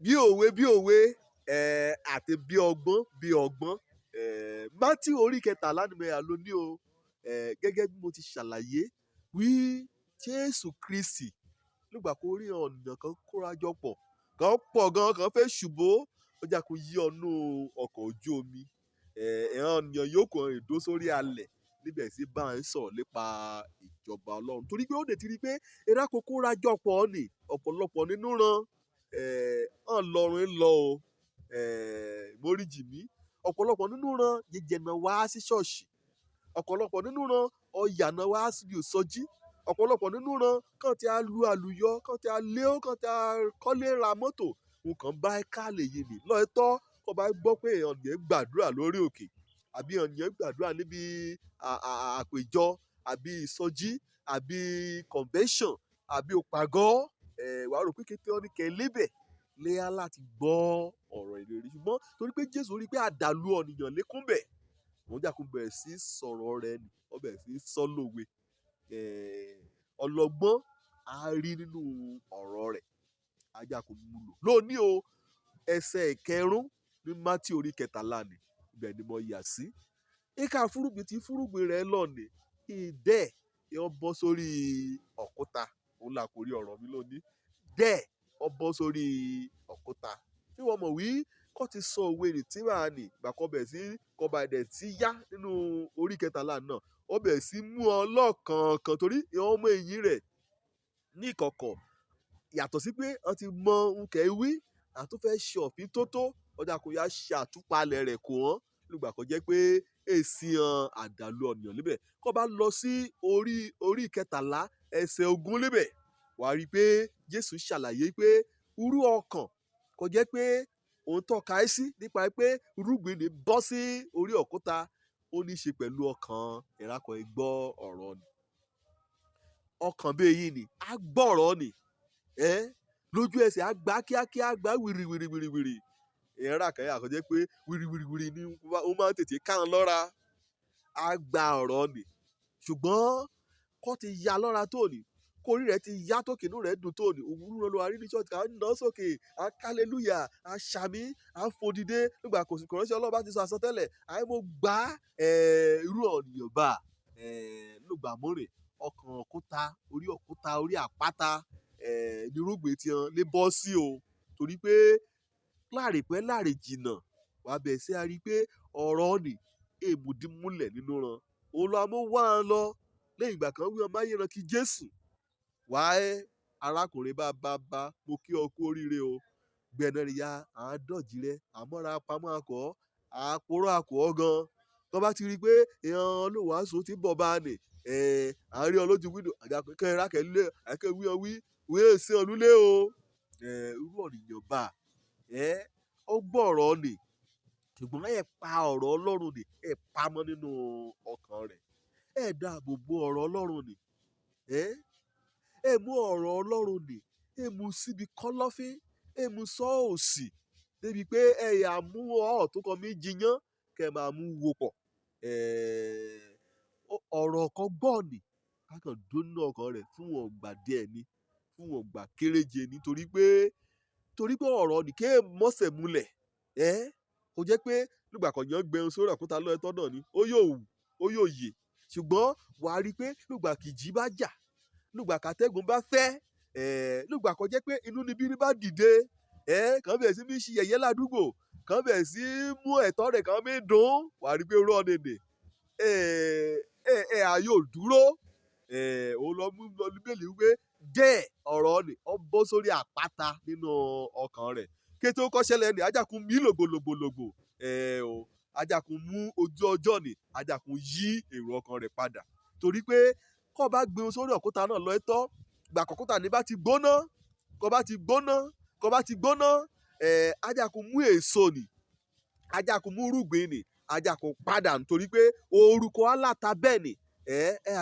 bí òwe àti bí ọgbọ́n Mátíù orí 13 ni mo yà lóní o gẹ́gẹ́ bí mo ti ṣàlàyé wí Jésù Kristi nígbà kó rí ọ̀nà kan kórajọ pọ̀ gan kan fẹ́ ṣùbó ọjà kò yí ọ̀nù ọkọ̀ ojú omi ènìyàn yòókù ìdó sórí alẹ̀ níbẹ̀ sí bá ń sọ̀rọ̀ nípa ìjọba Ọlọ́run torí pé ó lè ti rí pé eráko kórajọ pọ̀ ni ọ̀pọ̀lọpọ̀ nínú ran ọlọ́run lọ o móríjì mí ọ̀pọ̀lọpọ̀ nínú ran jẹjẹ̀nà wá sí ṣọ́ọ̀ṣì ọ̀pọ̀lọpọ̀ nínú ran ọ̀yànà wá síbi òsọjí ọ̀pọ̀lọpọ̀ nínú ran kàn tí a lu àlùyọ kàn tí a lé ó kàn tí a kọ́lé ra mọ́tò nǹkan bá ká lè yé ni lọ́ọ̀tọ́ kó bá gbọ́ pé èèyàn yẹn gbàdúrà lórí òkè àbí èèyàn yẹn gbàdúrà níbi àpèjọ àbí ìsọjí àbí convention àbí òpàgọ́ wàá rò pé kékeré ọ́ ní kẹ́lẹ́bẹ̀ léyà láti gbọ́ ọ̀rọ̀ ìlérí ṣùgbọ́n torí pé Jésù rí pé àdàlù ọ̀nìyàn lékúnbẹ̀ wọ́n jà kó bẹ̀rẹ̀ sí sọ̀rọ̀ rẹ̀ ni wọ́n bẹ̀rẹ̀ sí sọ́lòwe ọlọ́gbọ́n á rí nínú ọ̀rọ̀ rẹ̀ ajá kò mú lò lónìí o ẹsẹ̀ ìkẹrùn ní Mátíù orí 13 ni ibẹ̀ ni mo yà sí ìka fúrúgbìn tí fúrúgbìn rẹ̀ lọ́ọ̀nì ìdẹ́ yọ bọ́ sórí òkúta òun là kò rí ọ̀rọ̀ mi lónìí dẹ́ ọ bọ́ sórí òkúta tí wọ́n mọ̀ wí kọ́ ti sọ òwe rè tí wàá nì gbàkọ́bẹ̀ sí kọba ẹ̀dẹ̀ tí yá nínú orí 13 náà ó bẹ̀ sí mú ọ lọ́kànkan torí ọmọ èyí rẹ̀ ní ìkọ̀kọ̀ yàtọ̀ sí pé wọ́n ti mọ nkẹ́ wí àtúnfẹ́ ṣe òfin tótó ọjà kò yá ṣe àtúpalẹ̀ rẹ̀ kò wọ́n nígbà kan jẹ́ pé èsì àdàlù ọ̀nìyàn níbẹ̀ kọ́ bá lọ sí orí 13 ẹsẹ̀ 20 níbẹ̀ wàá rí i pé Jésù ṣàlàyé pé irú ọkàn kò jẹ́ pé òun tọ́ka ẹ́ sí nípa pé irúgbìn ní bọ́ sí orí òkúta ó ní í ṣe pẹ̀lú ọkàn ìrákọ̀ ìgbọ́ ọ̀rọ̀ ni ọkàn bẹ́ẹ̀ yìí ni á gbọ́rọ̀ ni lójú ẹsẹ̀ á gbá kíákíá gbá wìrìwìrìwìrì ìrà kan yà kó jẹ́ pé wìrìwìrìwìrì ni ó máa ń tètè ká ń lọ́ra á gba ọ̀rọ̀ ni ṣùgbọ́n kó ti ya lọ́ra tó ni kórí rẹ̀ ti yá tókè inú rẹ̀ dùn tó ní òwúrọ̀ lọ́wọ́ àrí ní ṣọ́ọ̀tì à ń ná sókè à ń kálẹ́lúyà à ń ṣàmì à ń fòdìdé nígbà kò sí kọ̀rọ̀ṣẹ́ ọlọ́ba ti sọ àsọtẹ́lẹ̀ àyè mo gbá irú ọ̀nìyàn bá lùgbà mọ́rẹ̀ ọkàn òkúta orí àpáta nírúgbìn tí wọn lè bọ́ sí o torí pé láàrè pẹ́ láàrè jìnnà wàá bẹ̀ sí a rí i pé ọ̀rọ̀ ni èmùdí múlẹ̀ nínú ran òun lọ amó wá ń lọ lẹ́yìn ìgbà kan wí ọmọ ayé ran kí Jésù wáyé arákùnrin bá mo kí ọ kú oríire o gbẹ̀nẹ̀rìyà àádọ́jì rẹ àmọ́ra pamọ́ akọ̀ àpòrọ̀ akọ̀ gan tó bá ti rí i pé èèyàn olùwàásù ti bọ̀ bá nì àárín ọlójú wíńdò àjàkẹ́ ìrákẹ́lẹ́ àkẹ́wí ọwí wíwé sí ọlúlé o irú ọ̀nìyàn bá ó gbọ́ ọ̀rọ̀ nì ṣùgbọ́n ẹ̀ pa ọ̀rọ̀ Ọlọ́run nì ẹ̀ pamọ́ nínú ọkàn rẹ̀ ẹ̀ dáàbò bo ọ̀rọ̀ Ọlọ́run nì ẹ mú ọ̀rọ̀ Ọlọ́run nì ẹ mú síbi kọ́lọ́fín ẹ mú sọ òsì débi pé ẹ yà mú tó kọ mí jiyàn kẹ máa mú wo pọ̀ ọ̀rọ̀ kan gbọ́ nì kákan dóná ọkàn rẹ̀ fún wọn gbà díẹ̀ ni fún wọn gbà kéréje ni torí pé ọ̀rọ̀ nì kéè mọ́sẹ̀ múlẹ̀ kò jẹ́ pé nígbà kan yàn gbẹ̀rún sórí àkúta lọ́ẹ̀tọ́ náà ni ó yóò yè ṣùgbọ́n wàá rí i pé nígbà kìjì bá jà nígbà kàtẹ́gùn bá fẹ́ nígbà kan jẹ́ pé inú níbí bá dìde kàn bẹ̀rẹ̀ sí ní ṣe yẹ̀yẹ́ ládùúgbò kàn bẹ̀rẹ̀ sí mú ẹ̀tọ́ rẹ̀ kàn mí dùn wà á rí i pé rọ́ nìní àyò dúró òun lọ mú lọ níbẹ̀lì wípé dẹ́ ọ̀rọ̀ ni ọ bọ́ sórí àpáta nínú ọkàn rẹ̀ kété ó kọ́ṣẹ́lẹ̀ ni ajákun mí lògbòlògbòlògbò ajákun mú ojú ọjọ́ ni ajákun yí èrò ọkàn rẹ̀ padà torí pé kọ́ bá gbé sórí òkúta náà lọ ẹ̀tọ́ gbà kọ́kúta ní bá ti gbóná ajákun mú èso ni ajákun mú rúgbìn ni ajákun padà nítorí pé orúkọ aláta bẹ́ẹ̀ ni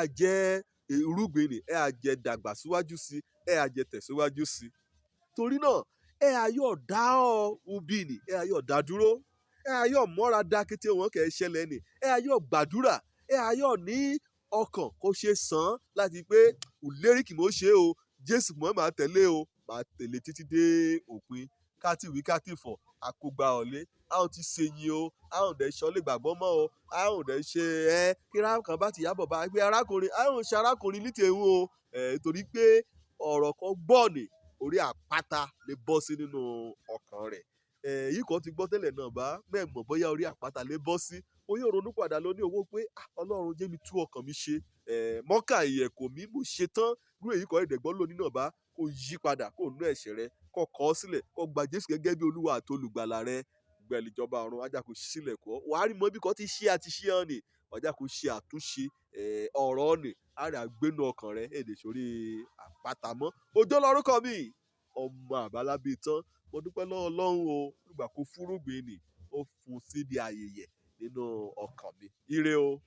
á jẹ irúgbìn ni á jẹ dàgbà síwájú sí á jẹ tẹ̀síwájú sí torí náà á yọ̀ dá ubi ni á yọ̀ dá dúró á yọ̀ mọ́ra dá kété wọn kẹ́ ẹ ṣẹlẹ̀ ni á yọ̀ gbàdúrà á yọ̀ ní ọkàn kó ṣe sàn án láti pé òlérí kì mọ́ ṣe o Jésù mọ́ máa tẹ̀lé o máa tẹ̀lé títí dé òpin káàtì wí káàtì fọ̀ àkógbá ọ̀lẹ àwọn ti ṣèyìn o àwọn dẹ̀ ṣọ́ lè gbàgbọ́ mọ́ o àwọn dẹ̀ ṣe kíra kan bá ti yábọ̀ bá gbé arákùnrin àwọn ṣe arákùnrin ní tèwọn o torí pé ọ̀rọ̀ kan gbọ́ ni orí àpáta lè bọ́ sí nínú ọkàn rẹ̀ yìí kan ti gbọ́ tẹ́lẹ̀ náà bá mẹ́mọ̀ bóyá orí àpáta lè bọ́ sí oyè òronú padà lọ ní owó pé ọlọ́run jẹ́ mi tú ọkàn mi ṣe mọ́kà ìyẹ̀kọ̀ mi mo ṣe tán irú èyí kan ẹ̀dẹ̀gbọ́n lónìí náà bá kó yí padà kó nú ẹ̀ṣẹ̀ rẹ kó kọ̀ ọ́ sílẹ̀ kó gba Jésù gẹ́gẹ́ bí olúwa àti olùgbàlà rẹ gbẹ̀lì ìjọba ọ̀run wájà kó sílẹ̀ kọ́ wàá rí mọ́ bí kan ti ṣe àti ṣe hàn ní wájà kó ṣe àtúnṣe ọ̀rọ̀ ọ̀nì àrẹ àgbénu ọkàn rẹ èdè sórí àpáta mọ́ Òjó lórúkọ mi ọmọ àbálábí tán mo dúpẹ́ lọ́wọ́ Ọlọ́run o nígbà kó fúrúgbìn ni ó fún síbi ayẹyẹ nínú ọkàn mi ire o.